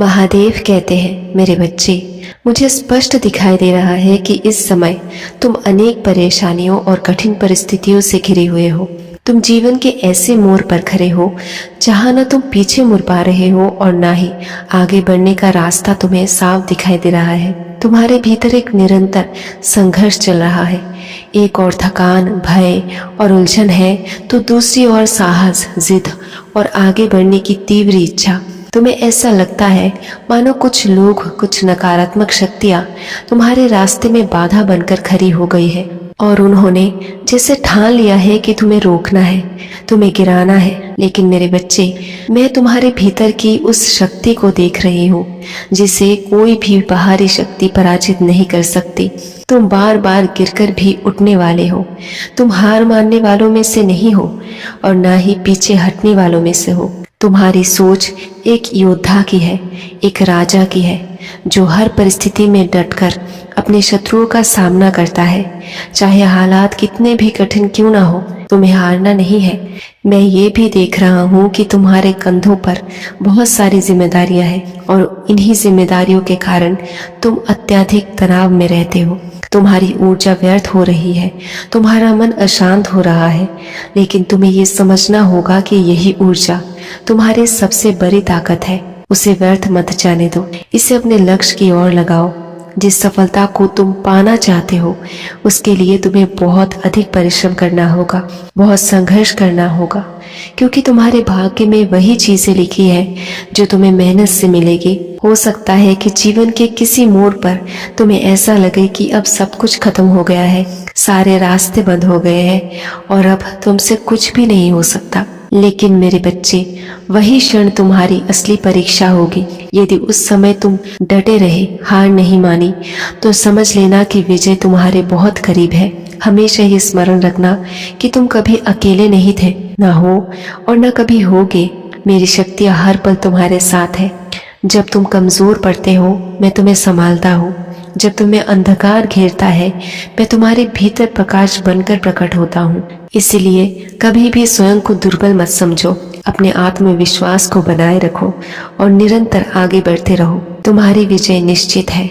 महादेव कहते हैं, मेरे बच्चे, मुझे स्पष्ट दिखाई दे रहा है कि इस समय तुम अनेक परेशानियों और कठिन परिस्थितियों से घिरे हुए हो। तुम जीवन के ऐसे मोड़ पर खड़े हो जहां न तुम पीछे मुड़ पा रहे हो और ना ही आगे बढ़ने का रास्ता तुम्हें साफ दिखाई दे रहा है। तुम्हारे भीतर एक निरंतर संघर्ष चल रहा है। एक और थकान, भय और उलझन है तो दूसरी ओर साहस, जिद और आगे बढ़ने की तीव्र इच्छा। तुम्हें ऐसा लगता है मानो कुछ लोग, कुछ नकारात्मक शक्तियां तुम्हारे रास्ते में बाधा बनकर खड़ी हो गई है और उन्होंने जैसे ठान लिया है कि तुम्हें रोकना है, तुम्हें गिराना है। लेकिन मेरे बच्चे, मैं तुम्हारे भीतर की उस शक्ति को देख रही हूँ जिसे कोई भी बाहरी शक्ति पराजित नहीं कर सकती। तुम बार बार गिरकर भी उठने वाले हो। तुम हार मानने वालों में से नहीं हो और ना ही पीछे हटने वालों में से हो। तुम्हारी सोच एक योद्धा की है, एक राजा की है, जो हर परिस्थिति में डटकर अपने शत्रुओं का सामना करता है। चाहे हालात कितने भी कठिन क्यों ना हो, तुम्हें हारना नहीं है। मैं ये भी देख रहा हूँ कि तुम्हारे कंधों पर बहुत सारी जिम्मेदारियां हैं और इन्हीं जिम्मेदारियों के कारण तुम अत्यधिक तनाव में रहते हो। तुम्हारी ऊर्जा व्यर्थ हो रही है, तुम्हारा मन अशांत हो रहा है। लेकिन तुम्हें ये समझना होगा कि यही ऊर्जा तुम्हारी सबसे बड़ी ताकत है। उसे व्यर्थ मत जाने दो। इसे अपने लक्ष्य की ओर लगाओ। जिस सफलता को तुम पाना चाहते हो उसके लिए तुम्हें बहुत अधिक परिश्रम करना होगा, बहुत संघर्ष करना होगा, क्योंकि तुम्हारे भाग्य में वही चीजें लिखी है जो तुम्हें मेहनत से मिलेगी। हो सकता है कि जीवन के किसी मोड़ पर तुम्हें ऐसा लगे कि अब सब कुछ खत्म हो गया है, सारे रास्ते बंद हो गए हैं और अब तुमसे कुछ भी नहीं हो सकता। लेकिन मेरे बच्चे, वही क्षण तुम्हारी असली परीक्षा होगी। यदि उस समय तुम डटे रहे, हार नहीं मानी, तो समझ लेना कि विजय तुम्हारे बहुत करीब है। हमेशा ये स्मरण रखना कि तुम कभी अकेले नहीं थे, ना हो और न कभी होगे। मेरी शक्तियाँ हर पल तुम्हारे साथ है। जब तुम कमजोर पड़ते हो, मैं तुम्हें संभालता हूँ। जब तुम्हें अंधकार घेरता है, मैं तुम्हारे भीतर प्रकाश बनकर प्रकट होता हूँ। इसलिए कभी भी स्वयं को दुर्बल मत समझो। अपने आत्मविश्वास को बनाए रखो और निरंतर आगे बढ़ते रहो। तुम्हारी विजय निश्चित है।